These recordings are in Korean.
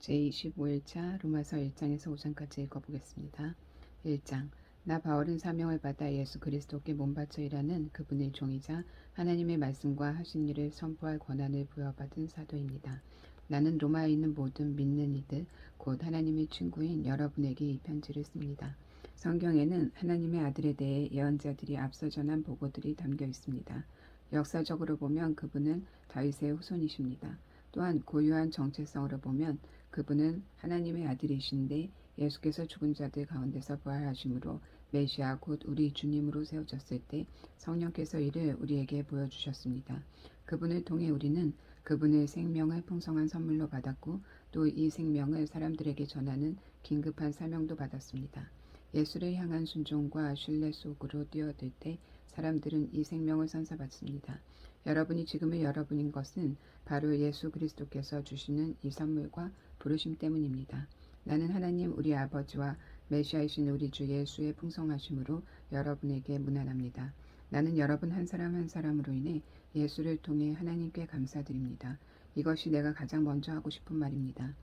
제25일차 로마서 1장에서 5장까지 읽어보겠습니다. 1장. 나 바울은 사명을 받아 예수 그리스도께 몸바쳐 일하는 그분의 종이자 하나님의 말씀과 하신 일을 선포할 권한을 부여받은 사도입니다. 나는 로마에 있는 모든 믿는 이들 곧 하나님의 친구인 여러분에게 이 편지를 씁니다. 성경에는 하나님의 아들에 대해 예언자들이 앞서 전한 보고들이 담겨 있습니다. 역사적으로 보면 그분은 다윗의 후손이십니다. 또한 고유한 정체성으로 보면 그분은 하나님의 아들이신데 예수께서 죽은 자들 가운데서 부활하심으로 메시아 곧 우리 주님으로 세워졌을 때 성령께서 이를 우리에게 보여주셨습니다. 그분을 통해 우리는 그분의 생명을 풍성한 선물로 받았고 또 이 생명을 사람들에게 전하는 긴급한 사명도 받았습니다. 예수를 향한 순종과 신뢰 속으로 뛰어들 때 사람들은 이 생명을 선사받습니다. 여러분이 지금의 여러분인 것은 바로 예수 그리스도께서 주시는 이 선물과 부르심 때문입니다. 나는 하나님 우리 아버지와 메시아이신 우리 주 예수의 풍성하심으로 여러분에게 문안합니다. 나는 여러분 한 사람 한 사람으로 인해 예수를 통해 하나님께 감사드립니다. 이것이 내가 가장 먼저 하고 싶은 말입니다.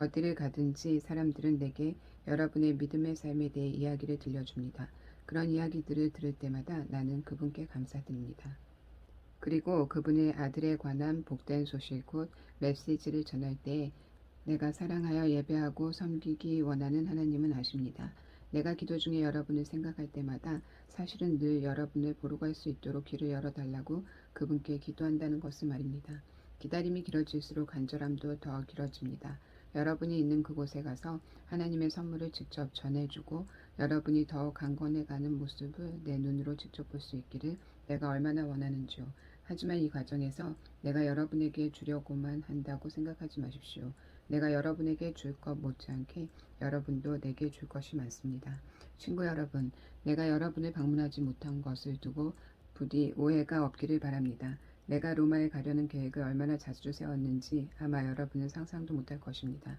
어디를 가든지 사람들은 내게 여러분의 믿음의 삶에 대해 이야기를 들려줍니다. 그런 이야기들을 들을 때마다 나는 그분께 감사드립니다. 그리고 그분의 아들에 관한 복된 소식 곧 메시지를 전할 때 내가 사랑하여 예배하고 섬기기 원하는 하나님은 아십니다. 내가 기도 중에 여러분을 생각할 때마다 사실은 늘 여러분을 보러 갈 수 있도록 길을 열어달라고 그분께 기도한다는 것을 말입니다. 기다림이 길어질수록 간절함도 더 길어집니다. 여러분이 있는 그곳에 가서 하나님의 선물을 직접 전해주고 여러분이 더 강건해가는 모습을 내 눈으로 직접 볼 수 있기를 내가 얼마나 원하는지요. 하지만 이 과정에서 내가 여러분에게 주려고만 한다고 생각하지 마십시오. 내가 여러분에게 줄 것 못지않게 여러분도 내게 줄 것이 많습니다. 친구 여러분, 내가 여러분을 방문하지 못한 것을 두고 부디 오해가 없기를 바랍니다. 내가 로마에 가려는 계획을 얼마나 자주 세웠는지 아마 여러분은 상상도 못할 것입니다.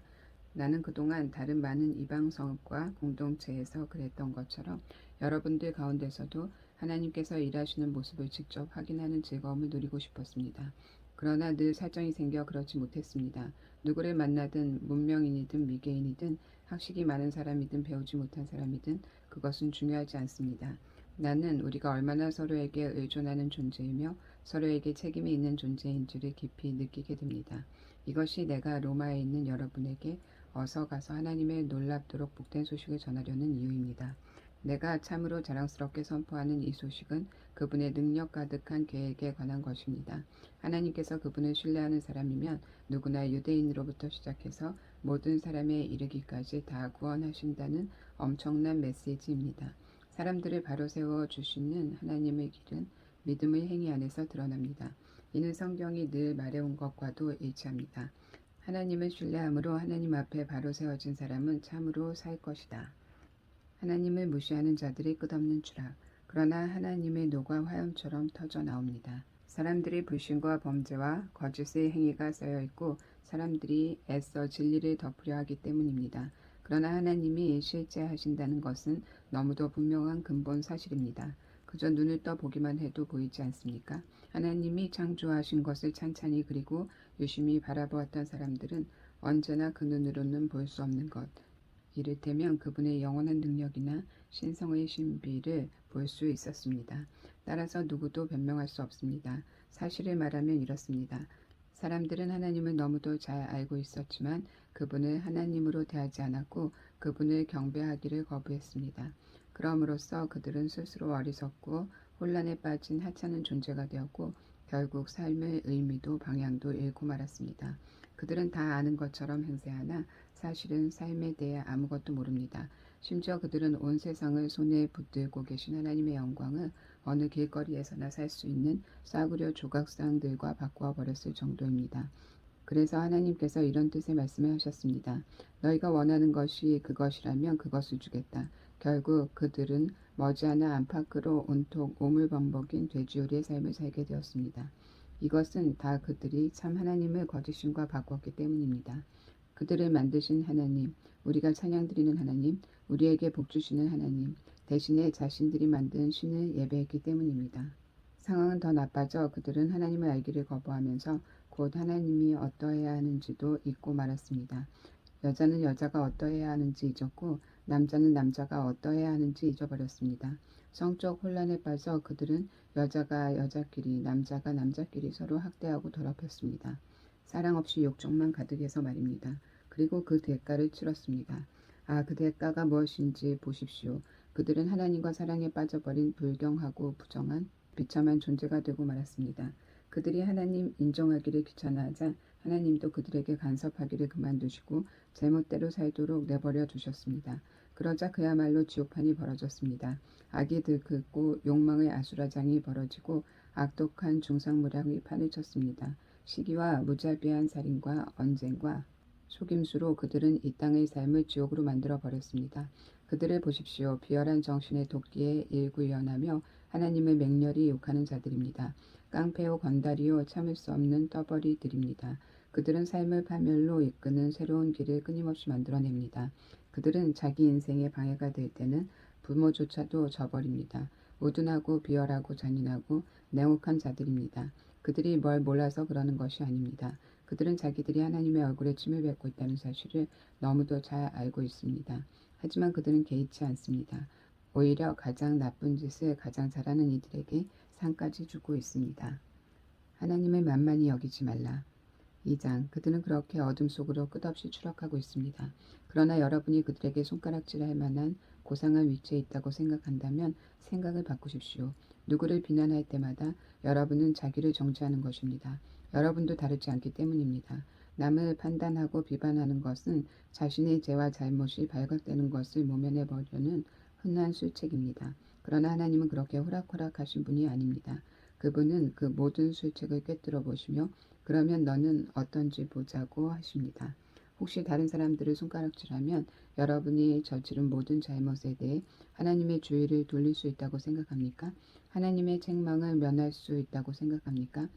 나는 그동안 다른 많은 이방 성읍과 공동체에서 그랬던 것처럼 여러분들 가운데서도 하나님께서 일하시는 모습을 직접 확인하는 즐거움을 누리고 싶었습니다. 그러나 늘 사정이 생겨 그렇지 못했습니다. 누구를 만나든 문명인이든 미개인이든 학식이 많은 사람이든 배우지 못한 사람이든 그것은 중요하지 않습니다. 나는 우리가 얼마나 서로에게 의존하는 존재이며 서로에게 책임이 있는 존재인지를 깊이 느끼게 됩니다. 이것이 내가 로마에 있는 여러분에게 어서 가서 하나님의 놀랍도록 복된 소식을 전하려는 이유입니다. 내가 참으로 자랑스럽게 선포하는 이 소식은 그분의 능력 가득한 계획에 관한 것입니다. 하나님께서 그분을 신뢰하는 사람이면 누구나 유대인으로부터 시작해서 모든 사람에 이르기까지 다 구원하신다는 엄청난 메시지입니다. 사람들을 바로 세워 주시는 하나님의 길은 믿음의 행위 안에서 드러납니다. 이는 성경이 늘 말해온 것과도 일치합니다. 하나님을 신뢰함으로 하나님 앞에 바로 세워진 사람은 참으로 살 것이다. 하나님을 무시하는 자들이 끝없는 추락. 그러나 하나님의 노가 화염처럼 터져 나옵니다. 사람들이 불신과 범죄와 거짓의 행위가 쌓여 있고 사람들이 애써 진리를 덮으려 하기 때문입니다. 그러나 하나님이 실제 하신다는 것은 너무도 분명한 근본 사실입니다. 그저 눈을 떠 보기만 해도 보이지 않습니까? 하나님이 창조하신 것을 찬찬히 그리고 유심히 바라보았던 사람들은 언제나 그 눈으로는 볼 수 없는 것, 이를테면 그분의 영원한 능력이나 신성의 신비를 볼 수 있었습니다. 따라서 누구도 변명할 수 없습니다. 사실을 말하면 이렇습니다. 사람들은 하나님을 너무도 잘 알고 있었지만 그분을 하나님으로 대하지 않았고 그분을 경배하기를 거부했습니다. 그럼으로써 그들은 스스로 어리석고 혼란에 빠진 하찮은 존재가 되었고 결국 삶의 의미도 방향도 잃고 말았습니다. 그들은 다 아는 것처럼 행세하나 사실은 삶에 대해 아무것도 모릅니다. 심지어 그들은 온 세상을 손에 붙들고 계신 하나님의 영광을 어느 길거리에서나 살 수 있는 싸구려 조각상들과 바꾸어 버렸을 정도입니다. 그래서 하나님께서 이런 뜻의 말씀을 하셨습니다. 너희가 원하는 것이 그것이라면 그것을 주겠다. 결국 그들은 머지않아 안팎으로 온통 오물범벅인 돼지우리의 삶을 살게 되었습니다. 이것은 다 그들이 참 하나님을 거짓신과 바꿨기 때문입니다. 그들을 만드신 하나님, 우리가 찬양드리는 하나님, 우리에게 복주시는 하나님, 대신에 자신들이 만든 신을 예배했기 때문입니다. 상황은 더 나빠져 그들은 하나님을 알기를 거부하면서 곧 하나님이 어떠해야 하는지도 잊고 말았습니다. 여자는 여자가 어떠해야 하는지 잊었고 남자는 남자가 어떠해야 하는지 잊어버렸습니다. 성적 혼란에 빠져 그들은 여자가 여자끼리 남자가 남자끼리 서로 학대하고 더럽혔습니다. 사랑 없이 욕정만 가득해서 말입니다. 그리고 그 대가를 치렀습니다. 아, 그 대가가 무엇인지 보십시오. 그들은 하나님과 사랑에 빠져버린 불경하고 부정한 비참한 존재가 되고 말았습니다. 그들이 하나님 인정하기를 귀찮아하자 하나님도 그들에게 간섭하기를 그만두시고 제멋대로 살도록 내버려 두셨습니다. 그러자 그야말로 지옥판이 벌어졌습니다. 악이 들끓고 욕망의 아수라장이 벌어지고 악독한 중상무량이 판을 쳤습니다. 시기와 무자비한 살인과 언쟁과 속임수로 그들은 이 땅의 삶을 지옥으로 만들어 버렸습니다. 그들을 보십시오. 비열한 정신의 도끼에 일구연하며 하나님을 맹렬히 욕하는 자들입니다. 깡패요 건달이요 참을 수 없는 떠벌이들입니다. 그들은 삶을 파멸로 이끄는 새로운 길을 끊임없이 만들어냅니다. 그들은 자기 인생에 방해가 될 때는 부모조차도 저버립니다. 우둔하고 비열하고 잔인하고 냉혹한 자들입니다. 그들이 뭘 몰라서 그러는 것이 아닙니다. 그들은 자기들이 하나님의 얼굴에 침을 뱉고 있다는 사실을 너무도 잘 알고 있습니다. 하지만 그들은 개의치 않습니다. 오히려 가장 나쁜 짓을 가장 잘하는 이들에게 상까지 주고 있습니다. 하나님을 만만히 여기지 말라. 2장. 그들은 그렇게 어둠 속으로 끝없이 추락하고 있습니다. 그러나 여러분이 그들에게 손가락질할 만한 고상한 위치에 있다고 생각한다면 생각을 바꾸십시오. 누구를 비난할 때마다 여러분은 자기를 정죄하는 것입니다. 여러분도 다르지 않기 때문입니다. 남을 판단하고 비판하는 것은 자신의 죄와 잘못이 발각되는 것을 모면해 보려는 흔한 술책입니다. 그러나 하나님은 그렇게 호락호락하신 분이 아닙니다. 그분은 그 모든 술책을 꿰뚫어 보시며 그러면 너는 어떤지 보자고 하십니다. 혹시 다른 사람들을 손가락질하면 여러분이 저지른 모든 잘못에 대해 하나님의 주의를 돌릴 수 있다고 생각합니까? 하나님의 책망을 면할 수 있다고 생각합니까?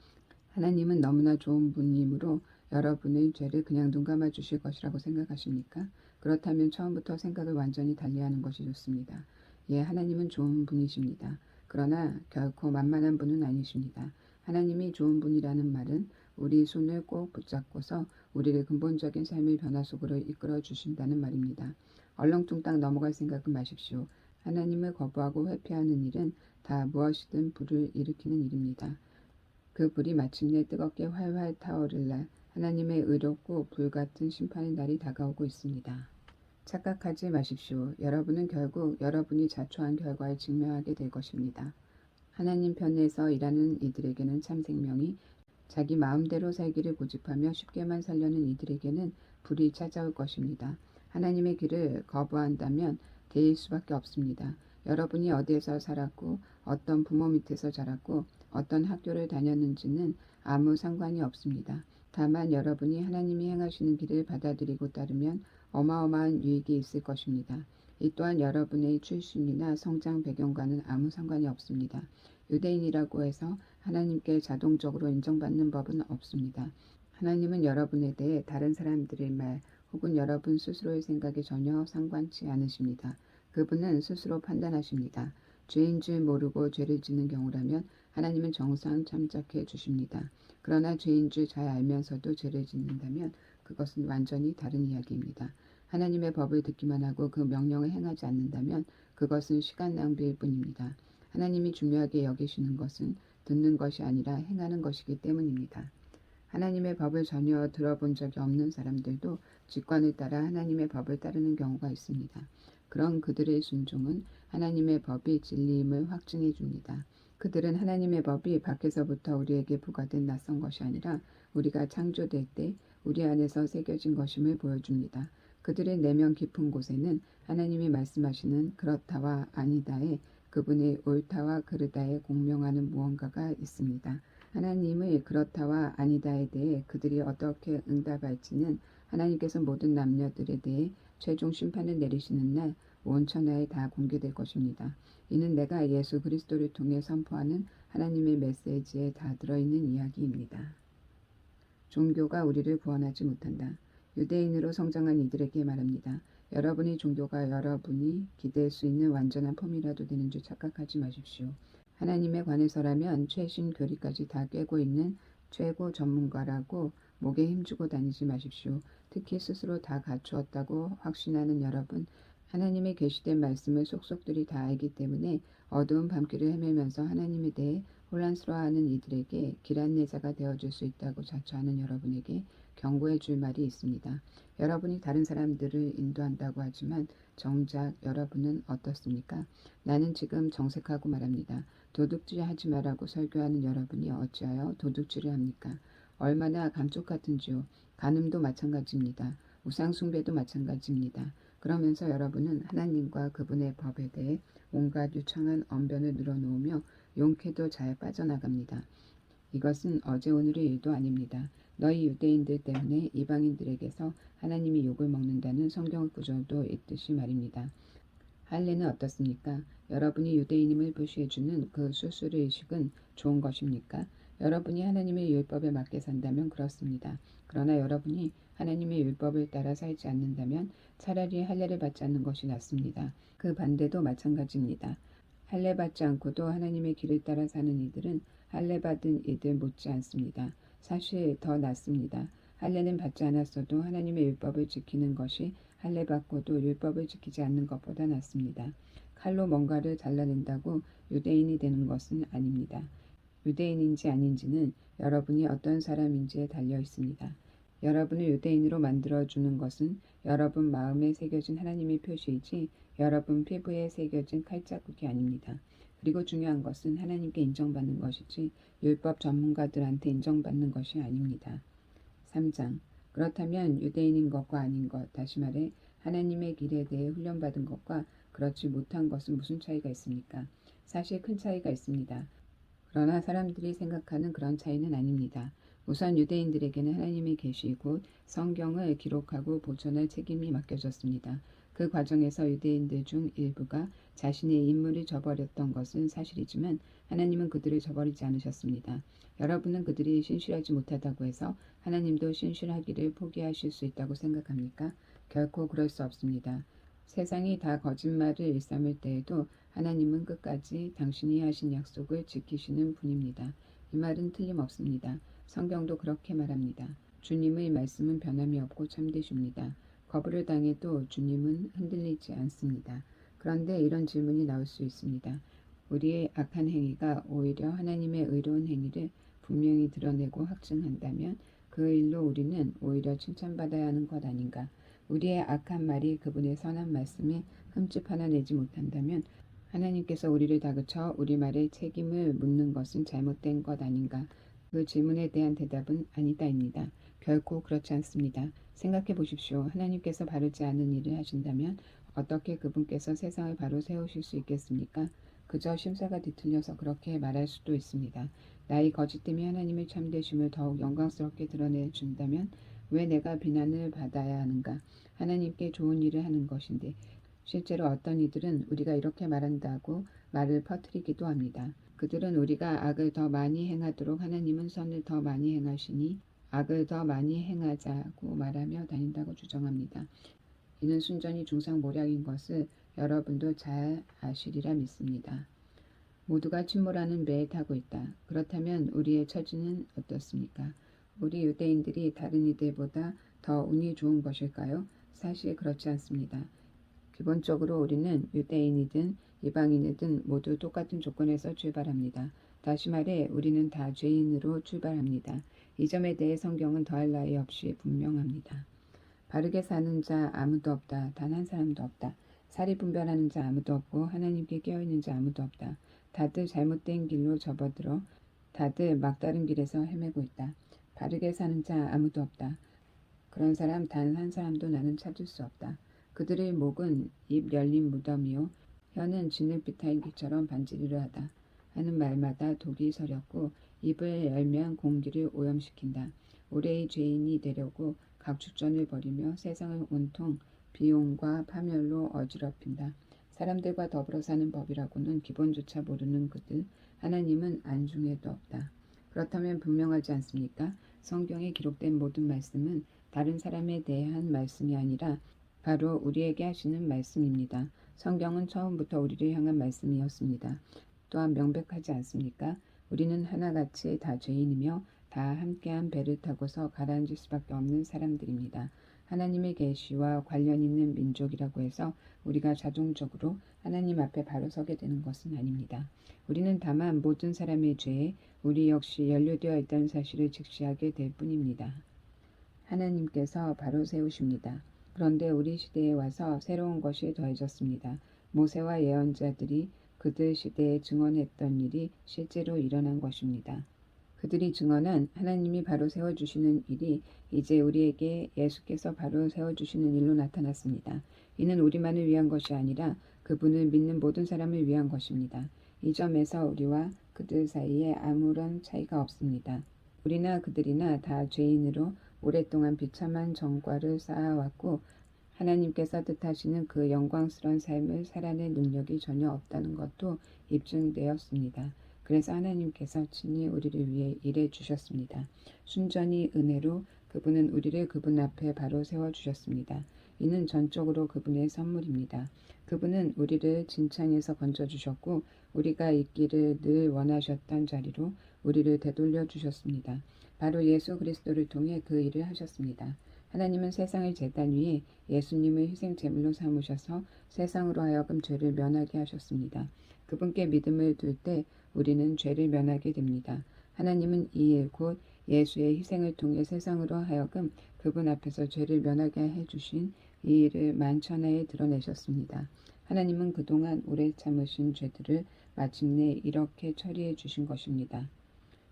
하나님은 너무나 좋은 분이므로 여러분의 죄를 그냥 눈 감아 주실 것이라고 생각하십니까? 그렇다면 처음부터 생각을 완전히 달리하는 것이 좋습니다. 예, 하나님은 좋은 분이십니다. 그러나 결코 만만한 분은 아니십니다. 하나님이 좋은 분이라는 말은 우리 손을 꼭 붙잡고서 우리를 근본적인 삶의 변화 속으로 이끌어 주신다는 말입니다. 얼렁뚱땅 넘어갈 생각은 마십시오. 하나님을 거부하고 회피하는 일은 다 무엇이든 불을 일으키는 일입니다. 그 불이 마침내 뜨겁게 활활 타오를 날 하나님의 의롭고 불같은 심판의 날이 다가오고 있습니다. 착각하지 마십시오. 여러분은 결국 여러분이 자초한 결과에 직면하게 될 것입니다. 하나님 편에서 일하는 이들에게는 참 생명이, 자기 마음대로 살기를 고집하며 쉽게만 살려는 이들에게는 불이 찾아올 것입니다. 하나님의 길을 거부한다면 데일 수밖에 없습니다. 여러분이 어디에서 살았고 어떤 부모 밑에서 자랐고 어떤 학교를 다녔는지는 아무 상관이 없습니다. 다만 여러분이 하나님이 행하시는 길을 받아들이고 따르면 어마어마한 유익이 있을 것입니다. 이 또한 여러분의 출신이나 성장 배경과는 아무 상관이 없습니다. 유대인이라고 해서 하나님께 자동적으로 인정받는 법은 없습니다. 하나님은 여러분에 대해 다른 사람들의 말 혹은 여러분 스스로의 생각에 전혀 상관치 않으십니다. 그분은 스스로 판단하십니다. 죄인 줄 모르고 죄를 짓는 경우라면 하나님은 정상 참작해 주십니다. 그러나 죄인 줄 잘 알면서도 죄를 짓는다면 그것은 완전히 다른 이야기입니다. 하나님의 법을 듣기만 하고 그 명령을 행하지 않는다면 그것은 시간 낭비일 뿐입니다. 하나님이 중요하게 여기시는 것은 듣는 것이 아니라 행하는 것이기 때문입니다. 하나님의 법을 전혀 들어본 적이 없는 사람들도 직관을 따라 하나님의 법을 따르는 경우가 있습니다. 그런 그들의 순종은 하나님의 법이 진리임을 확증해 줍니다. 그들은 하나님의 법이 밖에서부터 우리에게 부과된 낯선 것이 아니라 우리가 창조될 때 우리 안에서 새겨진 것임을 보여줍니다. 그들의 내면 깊은 곳에는 하나님이 말씀하시는 그렇다와 아니다에 그분의 옳다와 그르다에 공명하는 무언가가 있습니다. 하나님의 그렇다와 아니다에 대해 그들이 어떻게 응답할지는 하나님께서 모든 남녀들에 대해 최종 심판을 내리시는 날 온 천하에 다 공개될 것입니다. 이는 내가 예수 그리스도를 통해 선포하는 하나님의 메시지에 다 들어있는 이야기입니다. 종교가 우리를 구원하지 못한다. 유대인으로 성장한 이들에게 말합니다. 여러분의 종교가 여러분이 기댈 수 있는 완전한 폼이라도 되는 줄 착각하지 마십시오. 하나님에 관해서라면 최신 교리까지 다 꿰고 있는 최고 전문가라고 목에 힘주고 다니지 마십시오. 특히 스스로 다 갖추었다고 확신하는 여러분, 하나님의 계시된 말씀을 속속들이 다 알기 때문에 어두운 밤길을 헤매면서 하나님에 대해 혼란스러워하는 이들에게 길 안내자가 되어줄 수 있다고 자처하는 여러분에게 경고해 줄 말이 있습니다. 여러분이 다른 사람들을 인도한다고 하지만 정작 여러분은 어떻습니까? 나는 지금 정색하고 말합니다. 도둑질 하지 말라고 설교하는 여러분이 어찌하여 도둑질을 합니까? 얼마나 감쪽 같은지요. 간음도 마찬가지입니다. 우상숭배도 마찬가지입니다. 그러면서 여러분은 하나님과 그분의 법에 대해 온갖 유창한 언변을 늘어놓으며 용케도 잘 빠져나갑니다. 이것은 어제 오늘의 일도 아닙니다. 너희 유대인들 때문에 이방인들에게서 하나님이 욕을 먹는다는 성경 구절도 있듯이 말입니다. 할례는 어떻습니까? 여러분이 유대인임을 표시해주는 그 수수료 의식은 좋은 것입니까? 여러분이 하나님의 율법에 맞게 산다면 그렇습니다. 그러나 여러분이 하나님의 율법을 따라 살지 않는다면 차라리 할례를 받지 않는 것이 낫습니다. 그 반대도 마찬가지입니다. 할례 받지 않고도 하나님의 길을 따라 사는 이들은 할례 받은 이들 못지 않습니다. 사실 더 낫습니다. 할례는 받지 않았어도 하나님의 율법을 지키는 것이 할례 받고도 율법을 지키지 않는 것보다 낫습니다. 칼로 뭔가를 잘라낸다고 유대인이 되는 것은 아닙니다. 유대인인지 아닌지는 여러분이 어떤 사람인지에 달려 있습니다. 여러분을 유대인으로 만들어주는 것은 여러분 마음에 새겨진 하나님의 표시이지 여러분 피부에 새겨진 칼자국이 아닙니다. 그리고 중요한 것은 하나님께 인정받는 것이지 율법 전문가들한테 인정받는 것이 아닙니다. 3장. 그렇다면 유대인인 것과 아닌 것, 다시 말해 하나님의 길에 대해 훈련받은 것과 그렇지 못한 것은 무슨 차이가 있습니까? 사실 큰 차이가 있습니다. 그러나 사람들이 생각하는 그런 차이는 아닙니다. 우선 유대인들에게는 하나님의 계시 곧 성경을 기록하고 보존할 책임이 맡겨졌습니다. 그 과정에서 유대인들 중 일부가 자신의 인물을 저버렸던 것은 사실이지만 하나님은 그들을 저버리지 않으셨습니다. 여러분은 그들이 신실하지 못하다고 해서 하나님도 신실하기를 포기하실 수 있다고 생각합니까? 결코 그럴 수 없습니다. 세상이 다 거짓말을 일삼을 때에도 하나님은 끝까지 당신이 하신 약속을 지키시는 분입니다. 이 말은 틀림없습니다. 성경도 그렇게 말합니다. 주님의 말씀은 변함이 없고 참되십니다. 거부를 당해도 주님은 흔들리지 않습니다. 그런데 이런 질문이 나올 수 있습니다. 우리의 악한 행위가 오히려 하나님의 의로운 행위를 분명히 드러내고 확증한다면 그 일로 우리는 오히려 칭찬받아야 하는 것 아닌가? 우리의 악한 말이 그분의 선한 말씀에 흠집 하나 내지 못한다면 하나님께서 우리를 다그쳐 우리 말에 책임을 묻는 것은 잘못된 것 아닌가? 그 질문에 대한 대답은 아니다입니다. 결코 그렇지 않습니다. 생각해 보십시오. 하나님께서 바르지 않은 일을 하신다면 어떻게 그분께서 세상을 바로 세우실 수 있겠습니까? 그저 심사가 뒤틀려서 그렇게 말할 수도 있습니다. 나의 거짓됨이 하나님의 참되심을 더욱 영광스럽게 드러내준다면 왜 내가 비난을 받아야 하는가? 하나님께 좋은 일을 하는 것인데 실제로 어떤 이들은 우리가 이렇게 말한다고 말을 퍼뜨리기도 합니다. 그들은 우리가 악을 더 많이 행하도록 하나님은 선을 더 많이 행하시니 악을 더 많이 행하자고 말하며 다닌다고 주장합니다. 이는 순전히 중상모략인 것을 여러분도 잘 아시리라 믿습니다. 모두가 침몰하는 배에 타고 있다. 그렇다면 우리의 처지는 어떻습니까? 우리 유대인들이 다른 이들보다 더 운이 좋은 것일까요? 사실 그렇지 않습니다. 기본적으로 우리는 유대인이든 이방인이든 모두 똑같은 조건에서 출발합니다. 다시 말해 우리는 다 죄인으로 출발합니다. 이 점에 대해 성경은 더할 나위 없이 분명합니다. 바르게 사는 자 아무도 없다. 단 한 사람도 없다. 사리 분별하는 자 아무도 없고 하나님께 깨어있는 자 아무도 없다. 다들 잘못된 길로 접어들어 다들 막다른 길에서 헤매고 있다. 바르게 사는 자 아무도 없다. 그런 사람 단 한 사람도 나는 찾을 수 없다. 그들의 목은 입 열린 무덤이요 혀는 진흙비탈기처럼 반지르르 하다 하는 말마다 독이 서렸고 입을 열면 공기를 오염시킨다. 올해의 죄인이 되려고 각축전을 벌이며 세상을 온통 비용과 파멸로 어지럽힌다. 사람들과 더불어 사는 법이라고는 기본조차 모르는 그들, 하나님은 안중에도 없다. 그렇다면 분명하지 않습니까? 성경에 기록된 모든 말씀은 다른 사람에 대한 말씀이 아니라 바로 우리에게 하시는 말씀입니다. 성경은 처음부터 우리를 향한 말씀이었습니다. 또한 명백하지 않습니까? 우리는 하나같이 다 죄인이며 다 함께한 배를 타고서 가라앉을 수밖에 없는 사람들입니다. 하나님의 계시와 관련 있는 민족이라고 해서 우리가 자동적으로 하나님 앞에 바로 서게 되는 것은 아닙니다. 우리는 다만 모든 사람의 죄에 우리 역시 연루되어 있다는 사실을 직시하게 될 뿐입니다. 하나님께서 바로 세우십니다. 그런데 우리 시대에 와서 새로운 것이 더해졌습니다. 모세와 예언자들이 그들 시대에 증언했던 일이 실제로 일어난 것입니다. 그들이 증언한 하나님이 바로 세워주시는 일이 이제 우리에게 예수께서 바로 세워주시는 일로 나타났습니다. 이는 우리만을 위한 것이 아니라 그분을 믿는 모든 사람을 위한 것입니다. 이 점에서 우리와 그들 사이에 아무런 차이가 없습니다. 우리나 그들이나 다 죄인으로 오랫동안 비참한 정과를 쌓아왔고 하나님께서 뜻하시는 그 영광스러운 삶을 살아낼 능력이 전혀 없다는 것도 입증되었습니다. 그래서 하나님께서 친히 우리를 위해 일해 주셨습니다. 순전히 은혜로 그분은 우리를 그분 앞에 바로 세워주셨습니다. 이는 전적으로 그분의 선물입니다. 그분은 우리를 진창에서 건져주셨고 우리가 있기를 늘 원하셨던 자리로 우리를 되돌려 주셨습니다. 바로 예수 그리스도를 통해 그 일을 하셨습니다. 하나님은 세상을 제단 위에 예수님을 희생 제물로 삼으셔서 세상으로 하여금 죄를 면하게 하셨습니다. 그분께 믿음을 둘 때 우리는 죄를 면하게 됩니다. 하나님은 이 일 곧 예수의 희생을 통해 세상으로 하여금 그분 앞에서 죄를 면하게 해주신 이 일을 만천하에 드러내셨습니다. 하나님은 그동안 오래 참으신 죄들을 마침내 이렇게 처리해 주신 것입니다.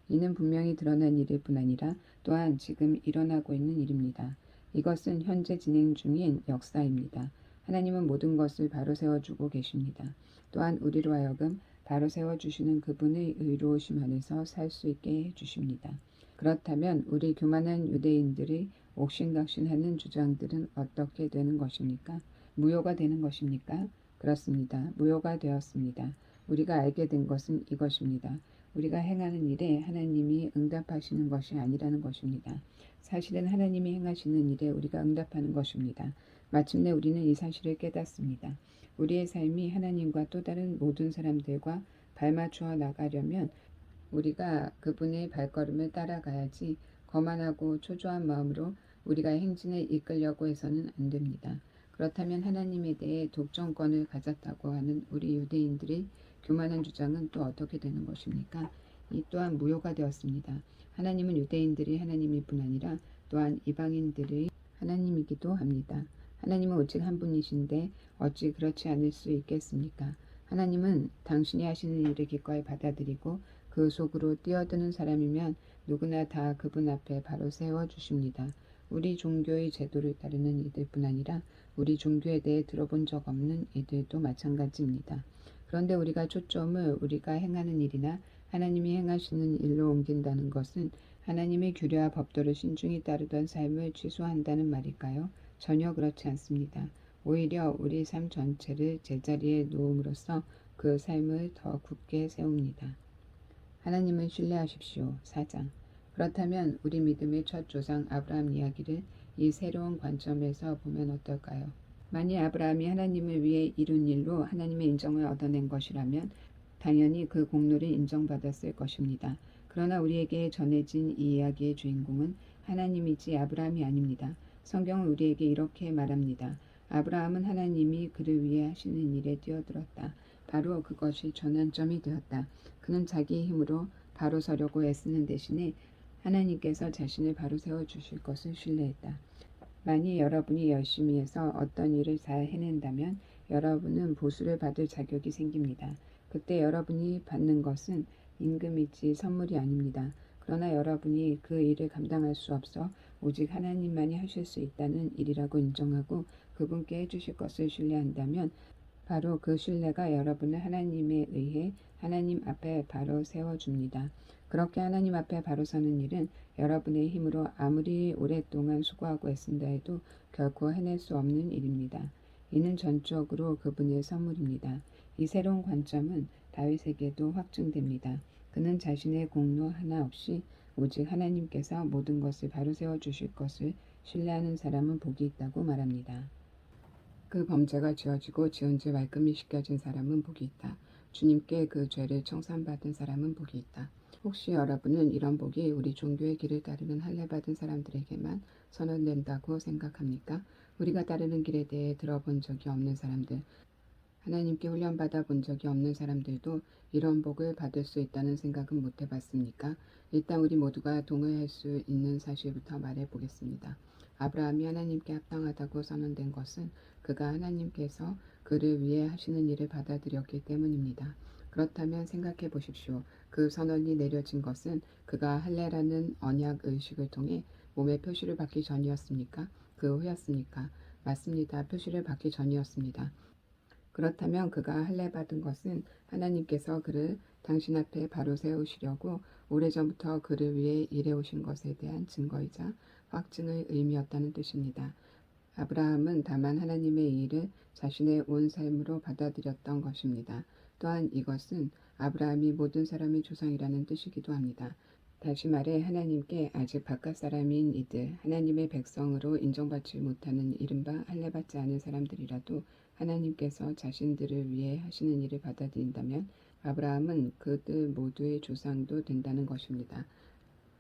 이는 분명히 드러난 일일 뿐 아니라 또한 지금 일어나고 있는 일입니다. 이것은 현재 진행 중인 역사입니다. 하나님은 모든 것을 바로 세워주고 계십니다. 또한 우리로 하여금 바로 세워주시는 그분의 의로우심 안에서 살 수 있게 해주십니다. 그렇다면 우리 교만한 유대인들이 옥신각신하는 주장들은 어떻게 되는 것입니까? 무효가 되는 것입니까? 그렇습니다. 무효가 되었습니다. 우리가 알게 된 것은 이것입니다. 우리가 행하는 일에 하나님이 응답하시는 것이 아니라는 것입니다. 사실은 하나님이 행하시는 일에 우리가 응답하는 것입니다. 마침내 우리는 이 사실을 깨닫습니다. 우리의 삶이 하나님과 또 다른 모든 사람들과 발맞추어 나가려면 우리가 그분의 발걸음을 따라가야지 거만하고 초조한 마음으로 우리가 행진을 이끌려고 해서는 안 됩니다. 그렇다면 하나님에 대해 독점권을 가졌다고 하는 우리 유대인들의 교만한 주장은 또 어떻게 되는 것입니까? 이 또한 무효가 되었습니다. 하나님은 유대인들이 하나님일 뿐 아니라 또한 이방인들의 하나님이기도 합니다. 하나님은 오직 한 분이신데 어찌 그렇지 않을 수 있겠습니까? 하나님은 당신이 하시는 일을 기꺼이 받아들이고 그 속으로 뛰어드는 사람이면 누구나 다 그분 앞에 바로 세워주십니다. 우리 종교의 제도를 따르는 이들뿐 아니라 우리 종교에 대해 들어본 적 없는 이들도 마찬가지입니다. 그런데 우리가 초점을 우리가 행하는 일이나 하나님이 행하시는 일로 옮긴다는 것은 하나님의 규례와 법도를 신중히 따르던 삶을 취소한다는 말일까요? 전혀 그렇지 않습니다. 오히려 우리 삶 전체를 제자리에 놓음으로써 그 삶을 더 굳게 세웁니다. 하나님을 신뢰하십시오. 4장. 그렇다면 우리 믿음의 첫 조상 아브라함 이야기를 이 새로운 관점에서 보면 어떨까요? 만일 아브라함이 하나님을 위해 이룬 일로 하나님의 인정을 얻어낸 것이라면 당연히 그 공로를 인정받았을 것입니다. 그러나 우리에게 전해진 이 이야기의 주인공은 하나님이지 아브라함이 아닙니다. 성경은 우리에게 이렇게 말합니다. 아브라함은 하나님이 그를 위해 하시는 일에 뛰어들었다. 바로 그것이 전환점이 되었다. 그는 자기의 힘으로 바로 서려고 애쓰는 대신에 하나님께서 자신을 바로 세워주실 것을 신뢰했다. 만일 여러분이 열심히 해서 어떤 일을 잘 해낸다면 여러분은 보수를 받을 자격이 생깁니다. 그때 여러분이 받는 것은 임금이지 선물이 아닙니다. 그러나 여러분이 그 일을 감당할 수 없어 오직 하나님만이 하실 수 있다는 일이라고 인정하고 그분께 해주실 것을 신뢰한다면 바로 그 신뢰가 여러분을 하나님에 의해 하나님 앞에 바로 세워줍니다. 그렇게 하나님 앞에 바로 서는 일은 여러분의 힘으로 아무리 오랫동안 수고하고 애쓴다 해도 결코 해낼 수 없는 일입니다. 이는 전적으로 그분의 선물입니다. 이 새로운 관점은 다윗에게도 확증됩니다. 그는 자신의 공로 하나 없이 오직 하나님께서 모든 것을 바로 세워주실 것을 신뢰하는 사람은 복이 있다고 말합니다. 그 범죄가 지어지고 지은 죄 말끔히 씻겨진 사람은 복이 있다. 주님께 그 죄를 청산받은 사람은 복이 있다. 혹시 여러분은 이런 복이 우리 종교의 길을 따르는 할례받은 사람들에게만 선언된다고 생각합니까? 우리가 따르는 길에 대해 들어본 적이 없는 사람들, 하나님께 훈련받아 본 적이 없는 사람들도 이런 복을 받을 수 있다는 생각은 못 해봤습니까? 일단 우리 모두가 동의할 수 있는 사실부터 말해 보겠습니다. 아브라함이 하나님께 합당하다고 선언된 것은 그가 하나님께서 그를 위해 하시는 일을 받아들였기 때문입니다. 그렇다면 생각해 보십시오. 그 선언이 내려진 것은 그가 할례라는 언약 의식을 통해 몸의 표시를 받기 전이었습니까? 그 후였습니까? 맞습니다. 표시를 받기 전이었습니다. 그렇다면 그가 할례받은 것은 하나님께서 그를 당신 앞에 바로 세우시려고 오래전부터 그를 위해 일해오신 것에 대한 증거이자 확증의 의미였다는 뜻입니다. 아브라함은 다만 하나님의 일을 자신의 온 삶으로 받아들였던 것입니다. 또한 이것은 아브라함이 모든 사람의 조상이라는 뜻이기도 합니다. 다시 말해 하나님께 아직 바깥 사람인 이들, 하나님의 백성으로 인정받지 못하는 이른바 할례받지 않은 사람들이라도 하나님께서 자신들을 위해 하시는 일을 받아들인다면 아브라함은 그들 모두의 조상도 된다는 것입니다.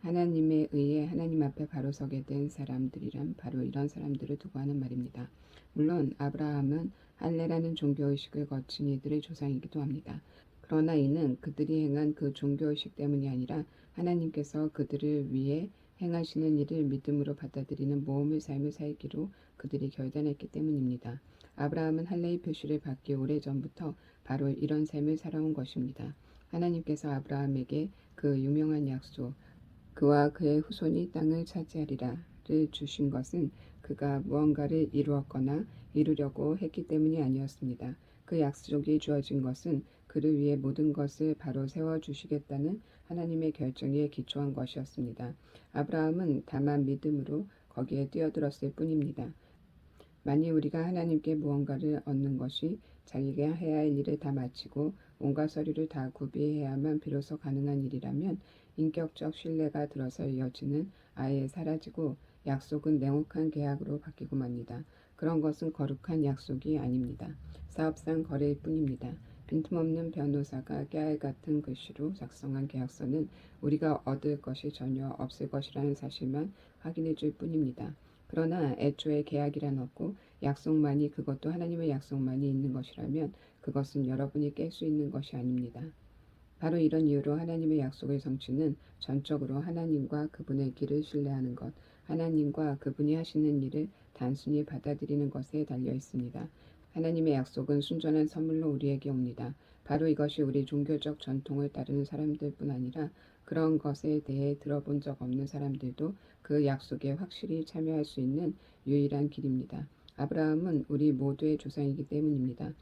하나님에 의해 하나님 앞에 바로 서게 된 사람들이란 바로 이런 사람들을 두고 하는 말입니다. 물론 아브라함은 할례라는 종교의식을 거친 이들의 조상이기도 합니다. 그러나 이는 그들이 행한 그 종교의식 때문이 아니라 하나님께서 그들을 위해 행하시는 일을 믿음으로 받아들이는 모험의 삶을 살기로 그들이 결단했기 때문입니다. 아브라함은 할례의 표시를 받기 오래전부터 바로 이런 삶을 살아온 것입니다. 하나님께서 아브라함에게 그 유명한 약속, 그와 그의 후손이 땅을 차지하리라를 주신 것은 그가 무언가를 이루었거나 이루려고 했기 때문이 아니었습니다. 그 약속이 주어진 것은 그를 위해 모든 것을 바로 세워주시겠다는 하나님의 결정에 기초한 것이었습니다. 아브라함은 다만 믿음으로 거기에 뛰어들었을 뿐입니다. 만일 우리가 하나님께 무언가를 얻는 것이 자기가 해야 할 일을 다 마치고 온갖 서류를 다 구비해야만 비로소 가능한 일이라면 인격적 신뢰가 들어서 이어지는 아예 사라지고 약속은 냉혹한 계약으로 바뀌고 맙니다. 그런 것은 거룩한 약속이 아닙니다. 사업상 거래일 뿐입니다. 빈틈없는 변호사가 깨알 같은 글씨로 작성한 계약서는 우리가 얻을 것이 전혀 없을 것이라는 사실만 확인해 줄 뿐입니다. 그러나 애초에 계약이란 없고 약속만이 그것도 하나님의 약속만이 있는 것이라면 그것은 여러분이 깰 수 있는 것이 아닙니다. 바로 이런 이유로 하나님의 약속의 성취는 전적으로 하나님과 그분의 길을 신뢰하는 것, 하나님과 그분이 하시는 일을 단순히 받아들이는 것에 달려 있습니다. 하나님의 약속은 순전한 선물로 우리에게 옵니다. 바로 이것이 우리 종교적 전통을 따르는 사람들뿐 아니라 그런 것에 대해 들어본 적 없는 사람들도 그 약속에 확실히 참여할 수 있는 유일한 길입니다. 아브라함은 우리 모두의 조상이기 때문입니다.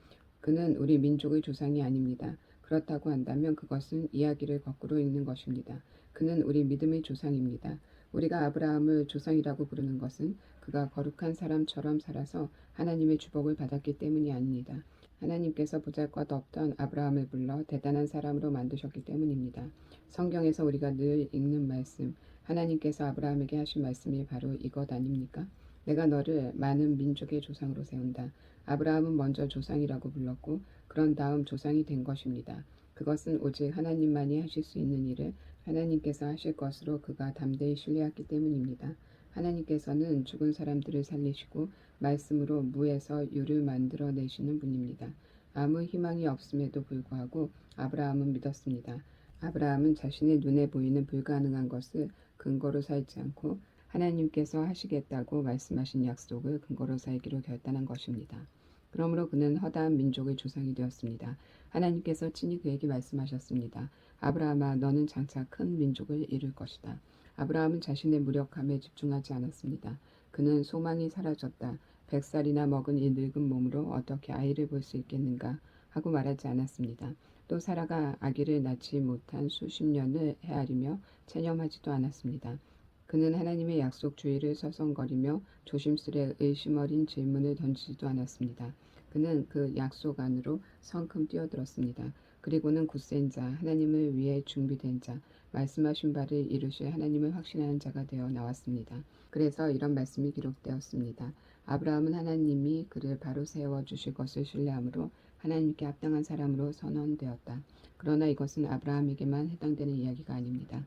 그는 우리 민족의 조상이 아닙니다. 그렇다고 한다면 그것은 이야기를 거꾸로 읽는 것입니다. 그는 우리 믿음의 조상입니다. 우리가 아브라함을 조상이라고 부르는 것은 그가 거룩한 사람처럼 살아서 하나님의 주복을 받았기 때문이 아닙니다. 하나님께서 보잘것없던 아브라함을 불러 대단한 사람으로 만드셨기 때문입니다. 성경에서 우리가 늘 읽는 말씀, 하나님께서 아브라함에게 하신 말씀이 바로 이것 아닙니까? 내가 너를 많은 민족의 조상으로 세운다. 아브라함은 먼저 조상이라고 불렀고 그런 다음 조상이 된 것입니다. 그것은 오직 하나님만이 하실 수 있는 일을 하나님께서 하실 것으로 그가 담대히 신뢰했기 때문입니다. 하나님께서는 죽은 사람들을 살리시고 말씀으로 무에서 유를 만들어내시는 분입니다. 아무 희망이 없음에도 불구하고 아브라함은 믿었습니다. 아브라함은 자신의 눈에 보이는 불가능한 것을 근거로 살지 않고 하나님께서 하시겠다고 말씀하신 약속을 근거로 살기로 결단한 것입니다. 그러므로 그는 허다한 민족의 조상이 되었습니다. 하나님께서 친히 그에게 말씀하셨습니다. 아브라함아, 너는 장차 큰 민족을 이룰 것이다. 아브라함은 자신의 무력함에 집중하지 않았습니다. 그는 소망이 사라졌다. 100살이나 먹은 이 늙은 몸으로 어떻게 아이를 볼 수 있겠는가 하고 말하지 않았습니다. 또 사라가 아기를 낳지 못한 수십 년을 헤아리며 체념하지도 않았습니다. 그는 하나님의 약속주의를 서성거리며 조심스레 의심 어린 질문을 던지지도 않았습니다. 그는 그 약속 안으로 성큼 뛰어들었습니다. 그리고는 굳센 자, 하나님을 위해 준비된 자, 말씀하신 바를 이루실 하나님을 확신하는 자가 되어 나왔습니다. 그래서 이런 말씀이 기록되었습니다. 아브라함은 하나님이 그를 바로 세워주실 것을 신뢰함으로 하나님께 합당한 사람으로 선언되었다. 그러나 이것은 아브라함에게만 해당되는 이야기가 아닙니다.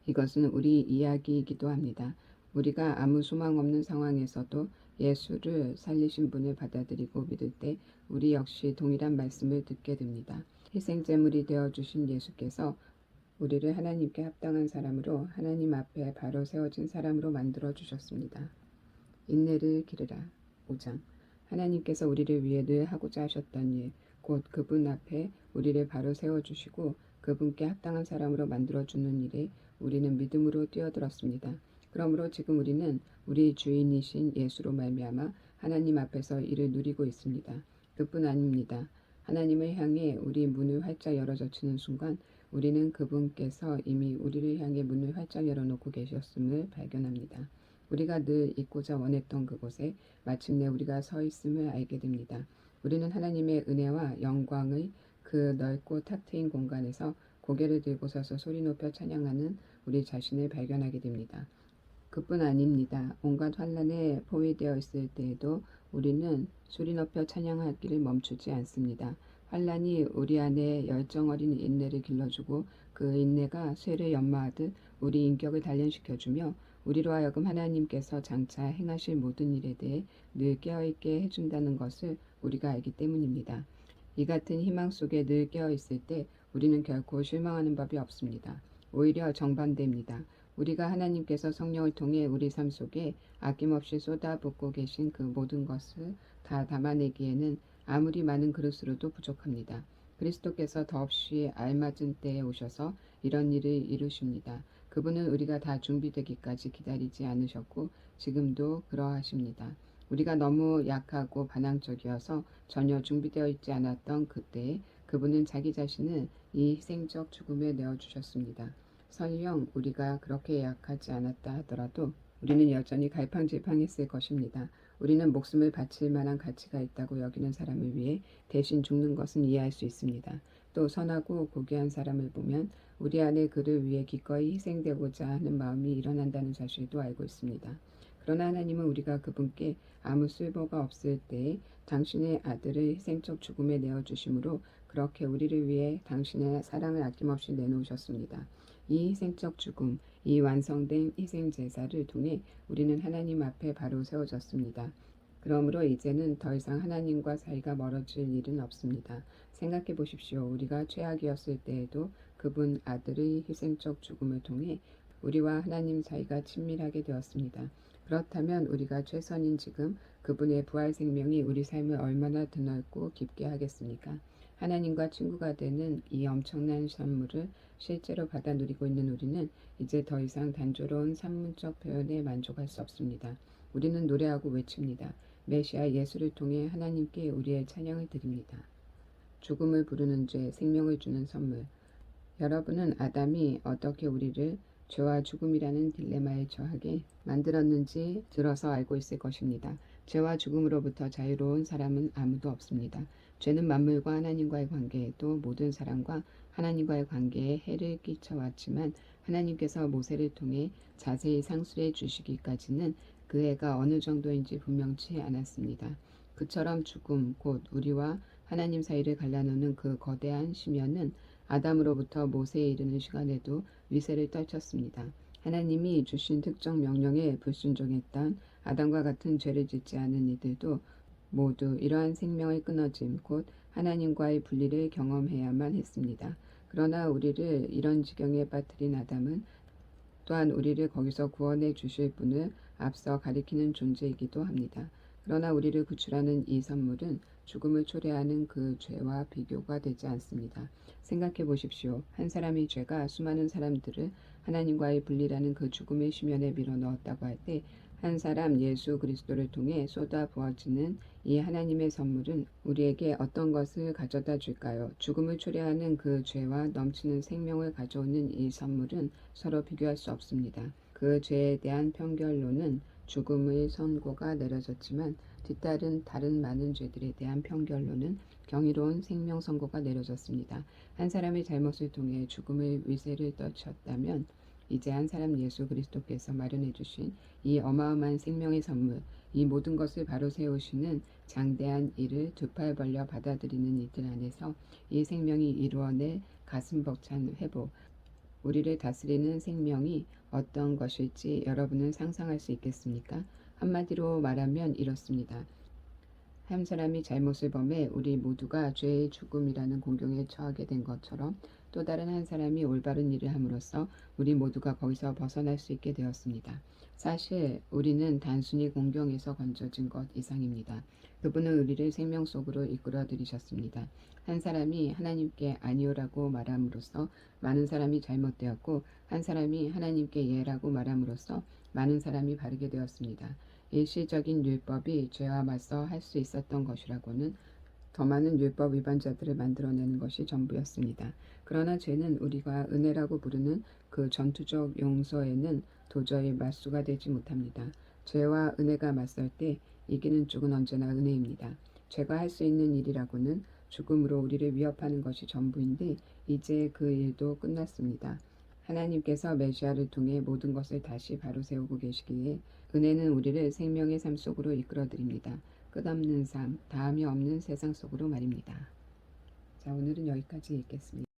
이것은 우리 이야기이기도 합니다. 우리가 아무 소망 없는 상황에서도 예수를 살리신 분을 받아들이고 믿을 때 우리 역시 동일한 말씀을 듣게 됩니다. 희생제물이 되어주신 예수께서 우리를 하나님께 합당한 사람으로 하나님 앞에 바로 세워진 사람으로 만들어 주셨습니다. 인내를 기르라. 5장. 하나님께서 우리를 위해 늘 하고자 하셨던 일, 곧 그분 앞에 우리를 바로 세워주시고 그분께 합당한 사람으로 만들어주는 일에 우리는 믿음으로 뛰어들었습니다. 그러므로 지금 우리는 우리 주인이신 예수로 말미암아 하나님 앞에서 이를 누리고 있습니다. 그뿐 아닙니다. 하나님을 향해 우리 문을 활짝 열어젖히는 순간 우리는 그분께서 이미 우리를 향해 문을 활짝 열어놓고 계셨음을 발견합니다. 우리가 늘 있고자 원했던 그곳에 마침내 우리가 서 있음을 알게 됩니다. 우리는 하나님의 은혜와 영광의 그 넓고 탁 트인 공간에서 고개를 들고 서서 소리 높여 찬양하는 우리 자신을 발견하게 됩니다. 그뿐 아닙니다. 온갖 환난에 포위되어 있을 때에도 우리는 소리 높여 찬양하기를 멈추지 않습니다. 환난이 우리 안에 열정 어린 인내를 길러주고 그 인내가 쇠를 연마하듯 우리 인격을 단련시켜주며 우리로 하여금 하나님께서 장차 행하실 모든 일에 대해 늘 깨어있게 해준다는 것을 우리가 알기 때문입니다. 이 같은 희망 속에 늘 깨어있을 때 우리는 결코 실망하는 법이 없습니다. 오히려 정반대입니다. 우리가 하나님께서 성령을 통해 우리 삶 속에 아낌없이 쏟아붓고 계신 그 모든 것을 다 담아내기에는 아무리 많은 그릇으로도 부족합니다. 그리스도께서 더없이 알맞은 때에 오셔서 이런 일을 이루십니다. 그분은 우리가 다 준비되기까지 기다리지 않으셨고 지금도 그러하십니다. 우리가 너무 약하고 반항적이어서 전혀 준비되어 있지 않았던 그때에 그분은 자기 자신을 이 희생적 죽음에 내어주셨습니다. 설령 우리가 그렇게 약하지 않았다 하더라도 우리는 여전히 갈팡질팡했을 것입니다. 우리는 목숨을 바칠 만한 가치가 있다고 여기는 사람을 위해 대신 죽는 것은 이해할 수 있습니다. 또 선하고 고귀한 사람을 보면 우리 안에 그를 위해 기꺼이 희생되고자 하는 마음이 일어난다는 사실도 알고 있습니다. 그러나 하나님은 우리가 그분께 아무 쓸모가 없을 때에 당신의 아들을 희생적 죽음에 내어주심으로 그렇게 우리를 위해 당신의 사랑을 아낌없이 내놓으셨습니다. 이 희생적 죽음, 이 완성된 희생제사를 통해 우리는 하나님 앞에 바로 세워졌습니다. 그러므로 이제는 더 이상 하나님과 사이가 멀어질 일은 없습니다. 생각해 보십시오. 우리가 최악이었을 때에도 그분 아들의 희생적 죽음을 통해 우리와 하나님 사이가 친밀하게 되었습니다. 그렇다면 우리가 최선인 지금 그분의 부활 생명이 우리 삶을 얼마나 드넓고 깊게 하겠습니까? 하나님과 친구가 되는 이 엄청난 선물을 실제로 받아 누리고 있는 우리는 이제 더 이상 단조로운 산문적 표현에 만족할 수 없습니다. 우리는 노래하고 외칩니다. 메시아 예수를 통해 하나님께 우리의 찬양을 드립니다. 죽음을 부르는 죄, 생명을 주는 선물. 여러분은 아담이 어떻게 우리를 죄와 죽음이라는 딜레마에 처하게 만들었는지 들어서 알고 있을 것입니다. 죄와 죽음으로부터 자유로운 사람은 아무도 없습니다. 죄는 만물과 하나님과의 관계에도 모든 사람과 하나님과의 관계에 해를 끼쳐왔지만 하나님께서 모세를 통해 자세히 상술해 주시기까지는 그 해가 어느 정도인지 분명치 않았습니다. 그처럼 죽음, 곧 우리와 하나님 사이를 갈라놓는 그 거대한 심연은 아담으로부터 모세에 이르는 시간에도 위세를 떨쳤습니다. 하나님이 주신 특정 명령에 불순종했던 아담과 같은 죄를 짓지 않은 이들도 모두 이러한 생명의 끊어짐, 곧 하나님과의 분리를 경험해야만 했습니다. 그러나 우리를 이런 지경에 빠뜨린 아담은 또한 우리를 거기서 구원해 주실 분을 앞서 가리키는 존재이기도 합니다. 그러나 우리를 구출하는 이 선물은 죽음을 초래하는 그 죄와 비교가 되지 않습니다. 생각해 보십시오. 한 사람의 죄가 수많은 사람들을 하나님과의 분리라는 그 죽음의 심연에 밀어넣었다고 할 때 한 사람 예수 그리스도를 통해 쏟아 부어지는 이 하나님의 선물은 우리에게 어떤 것을 가져다 줄까요? 죽음을 초래하는 그 죄와 넘치는 생명을 가져오는 이 선물은 서로 비교할 수 없습니다. 그 죄에 대한 편결로는 죽음의 선고가 내려졌지만 뒤따른 다른 많은 죄들에 대한 편결로는 경이로운 생명 선고가 내려졌습니다. 한 사람의 잘못을 통해 죽음의 위세를 떨쳤다면 이제 한 사람 예수 그리스도께서 마련해 주신 이 어마어마한 생명의 선물, 이 모든 것을 바로 세우시는 장대한 일을 두 팔 벌려 받아들이는 이들 안에서 이 생명이 이루어낼 가슴 벅찬 회복, 우리를 다스리는 생명이 어떤 것일지 여러분은 상상할 수 있겠습니까? 한마디로 말하면 이렇습니다. 한 사람이 잘못을 범해 우리 모두가 죄의 죽음이라는 공경에 처하게 된 것처럼 또 다른 한 사람이 올바른 일을 함으로써 우리 모두가 거기서 벗어날 수 있게 되었습니다. 사실 우리는 단순히 공경에서 건져진 것 이상입니다. 그분은 우리를 생명 속으로 이끌어 들이셨습니다. 한 사람이 하나님께 아니오라고 말함으로써 많은 사람이 잘못되었고 한 사람이 하나님께 예라고 말함으로써 많은 사람이 바르게 되었습니다. 일시적인 율법이 죄와 맞서 할 수 있었던 것이라고는 더 많은 율법 위반자들을 만들어내는 것이 전부였습니다. 그러나 죄는 우리가 은혜라고 부르는 그 전투적 용서에는 도저히 맞수가 되지 못합니다. 죄와 은혜가 맞설 때 이기는 쪽은 언제나 은혜입니다. 죄가 할 수 있는 일이라고는 죽음으로 우리를 위협하는 것이 전부인데 이제 그 일도 끝났습니다. 하나님께서 메시아를 통해 모든 것을 다시 바로 세우고 계시기에 은혜는 우리를 생명의 삶 속으로 이끌어드립니다. 끝없는 삶, 다함이 없는 세상 속으로 말입니다. 자, 오늘은 여기까지 읽겠습니다.